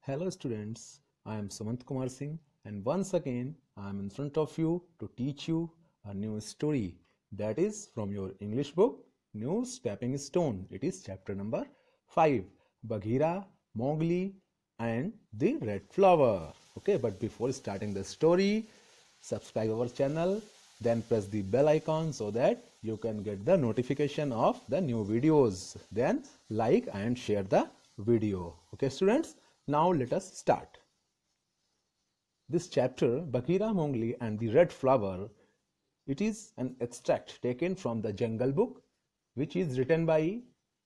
Hello students, I am Sumant Kumar Singh and once again I am in front of you to teach you a new story that is from your English book New Stepping Stone. It is chapter number 5 Bagheera, Mowgli and the Red Flower. Okay, but before starting the story, subscribe our channel, then press the bell icon so that you can get the notification of the new videos. Then like and share the video. Okay students, now let us start. This chapter, Bagheera, Mowgli and the Red Flower, it is an extract taken from the Jungle Book, which is written by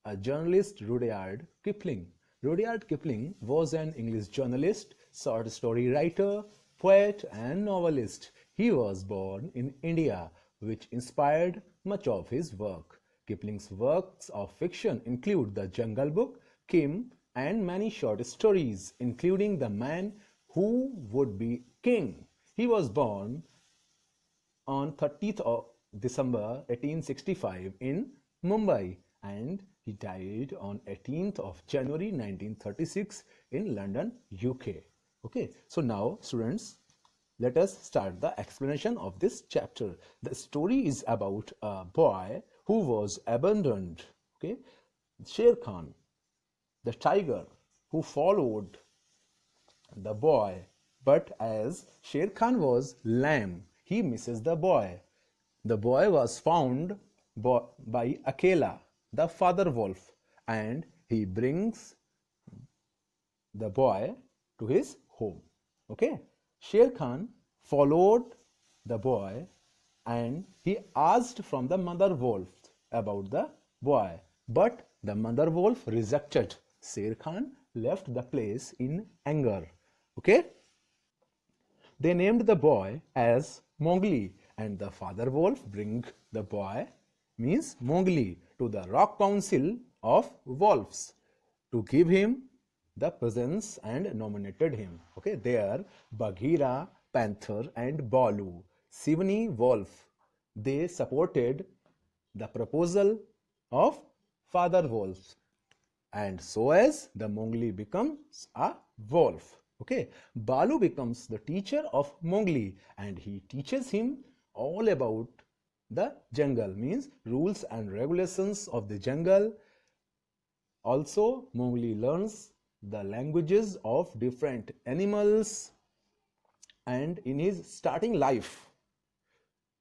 a journalist Rudyard Kipling. Rudyard Kipling was an English journalist, short story writer, poet and novelist. He was born in India, which inspired much of his work. Kipling's works of fiction include The Jungle Book, Kim, and many short stories, including The Man Who Would Be King. He was born on 30th of December 1865 in Mumbai and he died on 18th of January 1936 in London, UK. Okay, so now students, let us start the explanation of this chapter. The story is about a boy who was abandoned. Okay, Shere Khan, the tiger, who followed the boy, but as Shere Khan was lame, he misses the boy. The boy was found by Akela, the father wolf, and he brings the boy to his home. Okay, Shere Khan followed the boy and he asked from the mother wolf about the boy, but the mother wolf rejected. Shere Khan left the place in anger. Okay, they named the boy as Mowgli, and the father wolf bring the boy, means Mowgli, to the rock council of wolves to give him the presents and nominated him. Okay, there Bagheera, panther, and Balu, Sivani wolf, they supported the proposal of father wolf, and so as the Mowgli becomes a wolf. Okay, Balu becomes the teacher of Mowgli and he teaches him all about the jungle, means rules and regulations of the jungle. Also, Mowgli learns the languages of different animals, and in his starting life,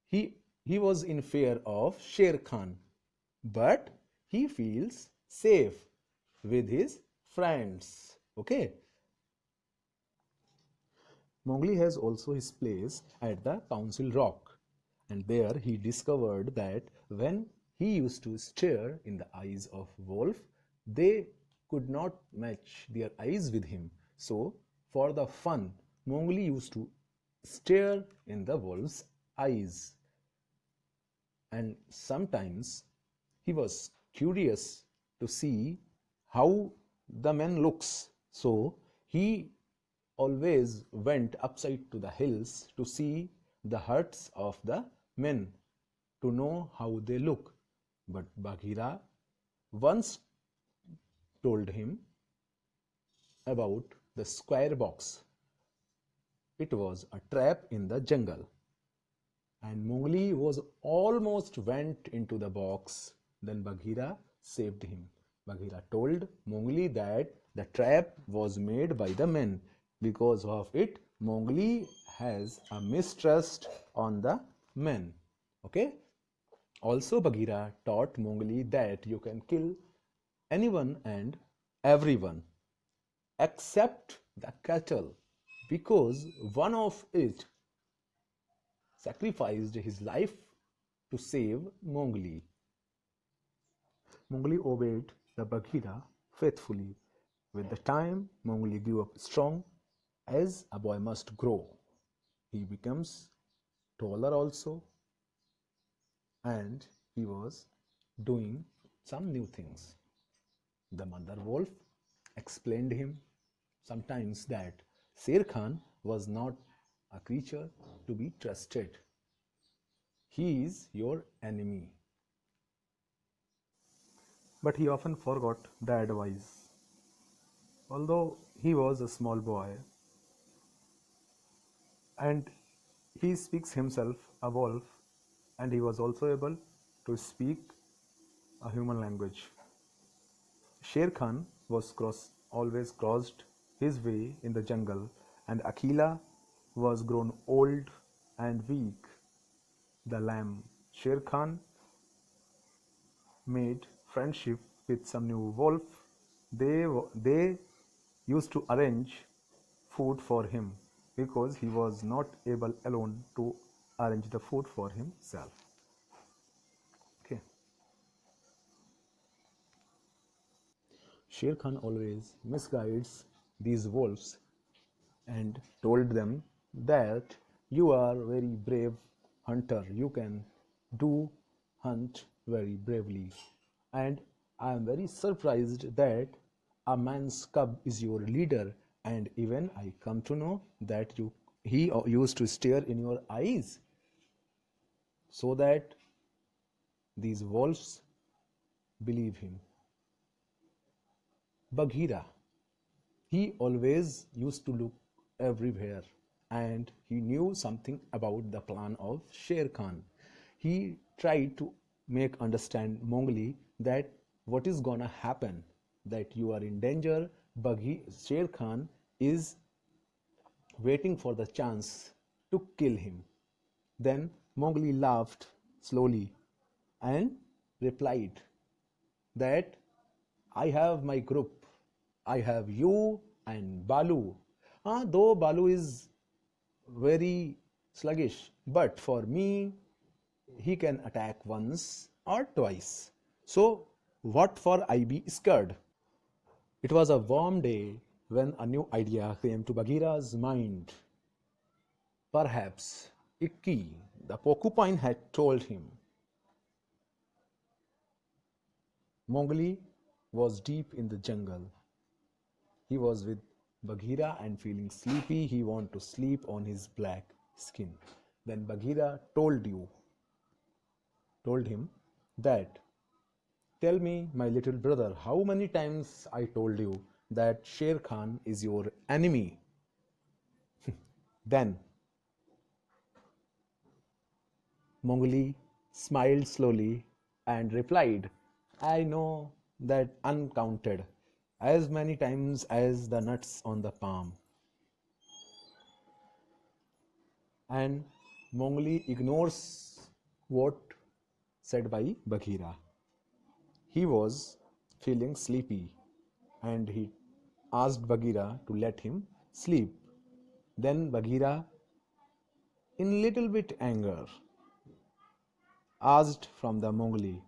he was in fear of Shere Khan, but he feels safe with his friends. Okay, Mowgli has also his place at the Council Rock, and there he discovered that when he used to stare in the eyes of wolf, they could not match their eyes with him. So, for the fun, Mowgli used to stare in the wolf's eyes, and sometimes he was curious to see how the man looks. So, he always went upside to the hills to see the huts of the men to know how they look. But Bagheera once told him about the square box. It was a trap in the jungle, and Mowgli was almost went into the box. Then Bagheera saved him. Bagheera told Mowgli that the trap was made by the men. Because of it, Mowgli has a mistrust on the men. Okay. Also, Bagheera taught Mowgli that you can kill anyone and everyone except the cattle, because one of it sacrificed his life to save Mowgli. Mowgli obeyed the Bagheera faithfully. With the time, Mowgli grew up strong, as a boy must grow. He becomes taller also, and he was doing some new things. The mother wolf explained him sometimes that Shere Khan was not a creature to be trusted. He is your enemy. But he often forgot the advice. Although he was a small boy and he speaks himself a wolf, and he was also able to speak a human language. Shere Khan always crossed his way in the jungle, and Akela was grown old and weak. The lamb Shere Khan made friendship with some new wolf. They used to arrange food for him because he was not able alone to arrange the food for himself. Okay. Shere Khan always misguides these wolves and told them that you are very brave hunter, you can do hunt very bravely, and I am very surprised that a man's cub is your leader, and even I come to know that he used to stare in your eyes so that these wolves believe him. Bagheera, he always used to look everywhere, and he knew something about the plan of Shere Khan. He tried to make understand Mowgli that what is gonna happen, that you are in danger. Shere Khan is waiting for the chance to kill him. Then Mowgli laughed slowly and replied that I have my group. I have you and Balu. Though Balu is very sluggish, but for me, he can attack once or twice. So, what for I be scared? It was a warm day when a new idea came to Bagheera's mind. Perhaps Ikki, the porcupine, had told him. Mowgli was deep in the jungle. He was with Bagheera and feeling sleepy. He wanted to sleep on his black skin. Then Bagheera told him that, tell me, my little brother, how many times I told you that Shere Khan is your enemy? Then Mowgli smiled slowly and replied, I know that uncounted, as many times as the nuts on the palm. And Mowgli ignores what said by Bagheera. He was feeling sleepy and he asked Bagheera to let him sleep. Then Bagheera, in little bit anger, asked from the Mowgli,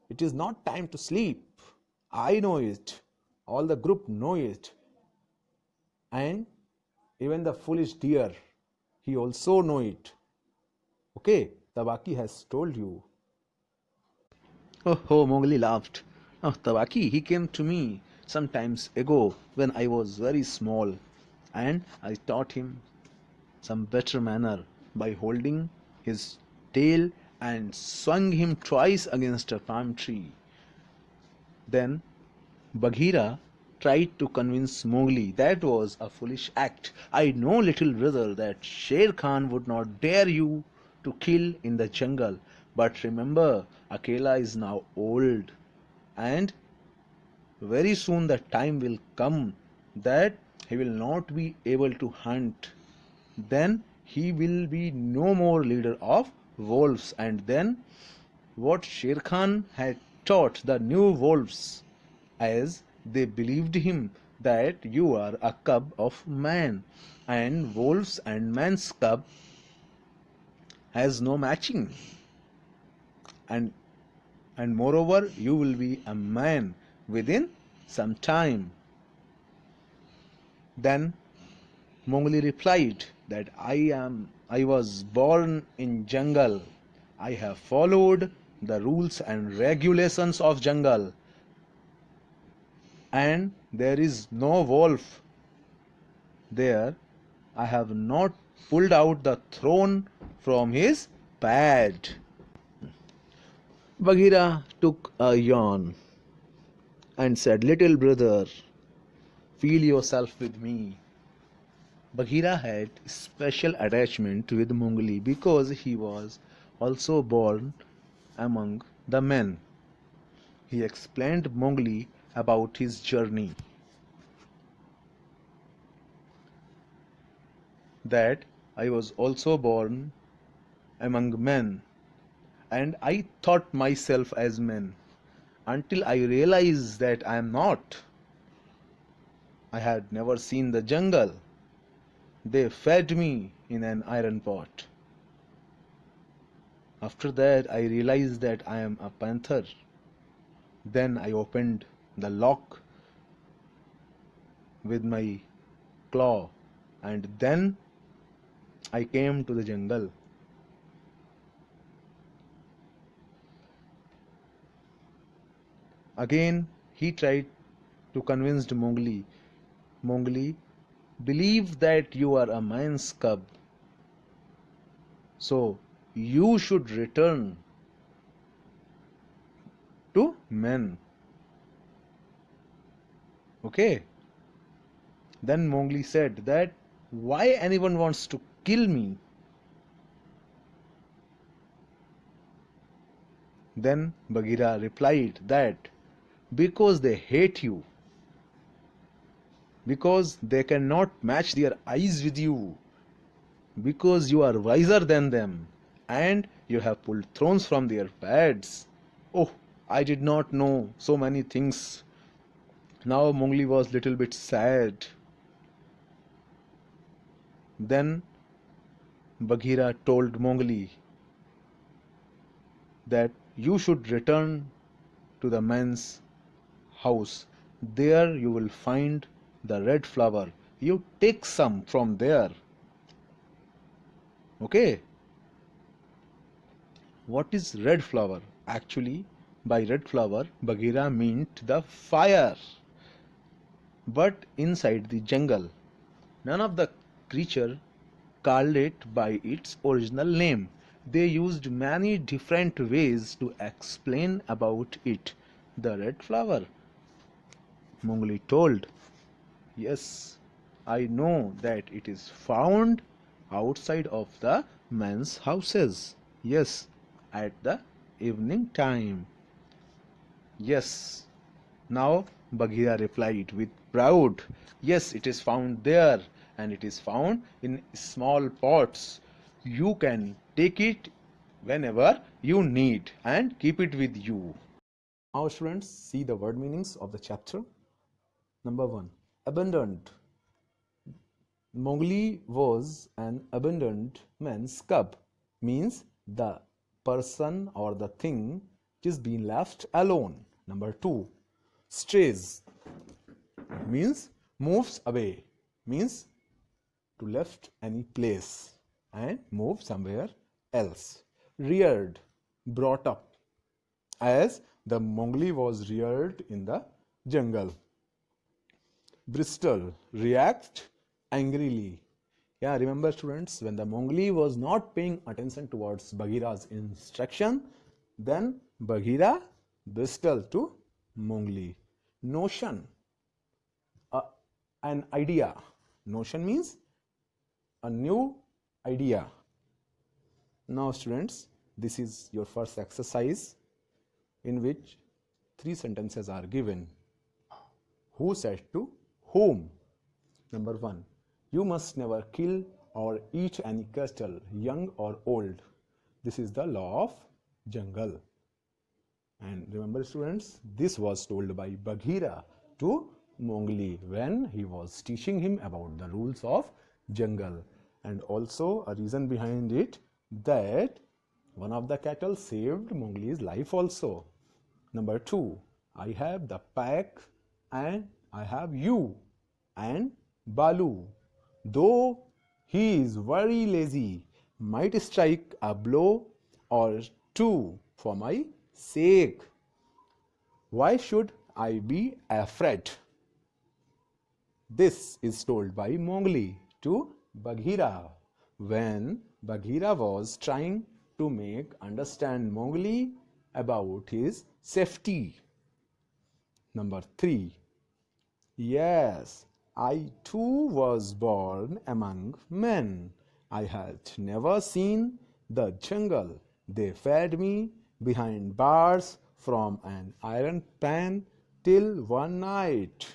it is not time to sleep. I know it. All the group know it. And even the foolish deer, he also know it. Okay, Tabaki has told you. Oh, Mowgli laughed. Oh, Tabaki, he came to me some times ago when I was very small, and I taught him some better manner by holding his tail and swung him twice against a palm tree. Then Bagheera tried to convince Mowgli that was a foolish act. I know, little brother, that Shere Khan would not dare you to kill in the jungle. But remember, Akela is now old, and very soon the time will come that he will not be able to hunt. Then he will be no more leader of wolves, and then what Shere Khan had taught the new wolves, as they believed him that you are a cub of man, and wolves and man's cub has no matching, and moreover you will be a man within some time. Then Mowgli replied that I was born in jungle. I have followed the rules and regulations of jungle, and there is no wolf there. I have not pulled out the throne from his pad. Bagheera took a yawn and said, little brother, Feel yourself with me. Bagheera had special attachment with Mowgli because he was also born among the men. He explained Mowgli about his journey, that I was also born among men, and I thought myself as men until I realized that I am not. I had never seen the jungle. They fed me in an iron pot. After that, I realized that I am a panther. Then I opened the lock with my claw, and then I came to the jungle. Again, he tried to convince Mowgli. Mowgli, believe that you are a man's cub, so you should return to men. Okay? Then Mowgli said that why anyone wants to kill me? Then Bagheera replied that because they hate you, because they cannot match their eyes with you, because you are wiser than them, and you have pulled thrones from their beds. Oh, I did not know so many things. Now Mowgli was little bit sad. Then Bagheera told Mowgli that you should return to the man's house. There you will find the red flower. You take some from there. Okay? What is red flower? Actually, by red flower, Bagheera meant the fire. But inside the jungle, none of the creature called it by its original name. They used many different ways to explain about it. The red flower, Mowgli told. Yes, I know that it is found outside of the men's houses. Yes, at the evening time. Yes. Now Bagheera replied with proud, yes, it is found there, and it is found in small pots. You can take it whenever you need and keep it with you. Our students, see the word meanings of the chapter. Number 1, abandoned. Mowgli was an abandoned man's cub, means the person or the thing which is being left alone. Number 2, strays, means moves away, means to left any place and move somewhere else. Reared, brought up, as the Mowgli was reared in the jungle. Bristle, react angrily. Yeah, remember students, when the Mowgli was not paying attention towards Bagheera's instruction, then Bagheera bristled to Mowgli. Notion, an idea. Notion means a new idea. Now students, this is your first exercise in which 3 sentences are given. Who said to whom? Number 1, you must never kill or eat any cattle, young or old. This is the law of jungle. And remember students, this was told by Bagheera to Mowgli when he was teaching him about the rules of jungle. And also a reason behind it, that one of the cattle saved Mowgli's life also. Number 2, I have the pack and I have you and Balu, though he is very lazy, might strike a blow or two for my sake. Why should I be afraid? This is told by Mowgli to Bagheera when Bagheera was trying to make understand Mowgli about his safety. Number 3, Yes, I too was born among men. I had never seen the jungle. They fed me behind bars from an iron pan till one night.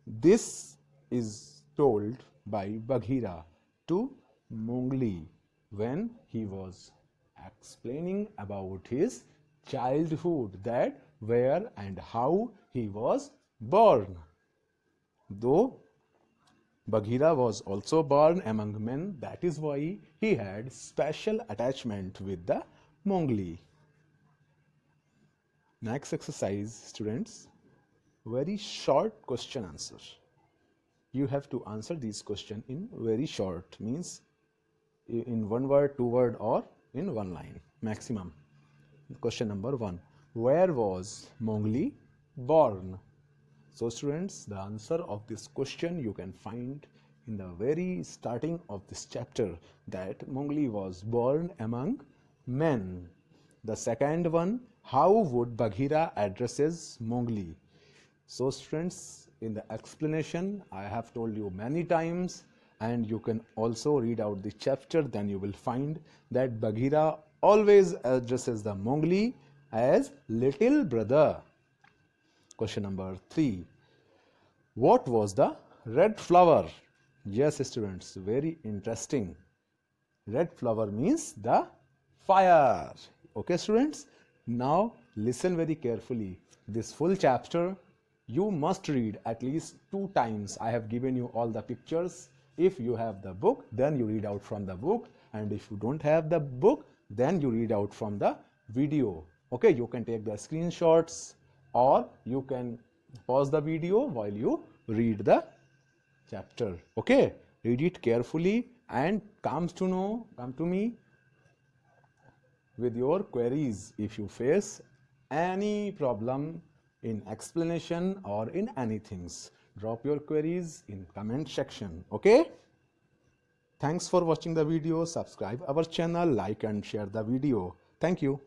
This is told by Bagheera to Mowgli when he was explaining about his childhood, that where and how he was born. Though Bagheera was also born among men, that is why he had special attachment with the Mowgli. Next exercise, students, very short question answer. You have to answer these questions in very short, means in one word, two word, or in one line maximum. Question number 1, where was Mowgli born? So students, the answer of this question you can find in the very starting of this chapter, that Mowgli was born among men. The second one, how would Bagheera addresses Mowgli? So students, in the explanation I have told you many times, and you can also read out the chapter, then you will find that Bagheera always addresses the Mowgli as little brother. Question number 3, what was the red flower? Yes students, very interesting. Red flower means the fire. Okay students, now listen very carefully. This full chapter you must read at least 2 times. I have given you all the pictures. If you have the book, then you read out from the book, and if you don't have the book, then you read out from the video. Okay, you can take the screenshots, or you can pause the video while you read the chapter. Okay, read it carefully and come to me with your queries if you face any problem in explanation or in anything. Drop your queries in comment section. Okay, thanks for watching the video. Subscribe our channel, like and share the video. Thank you.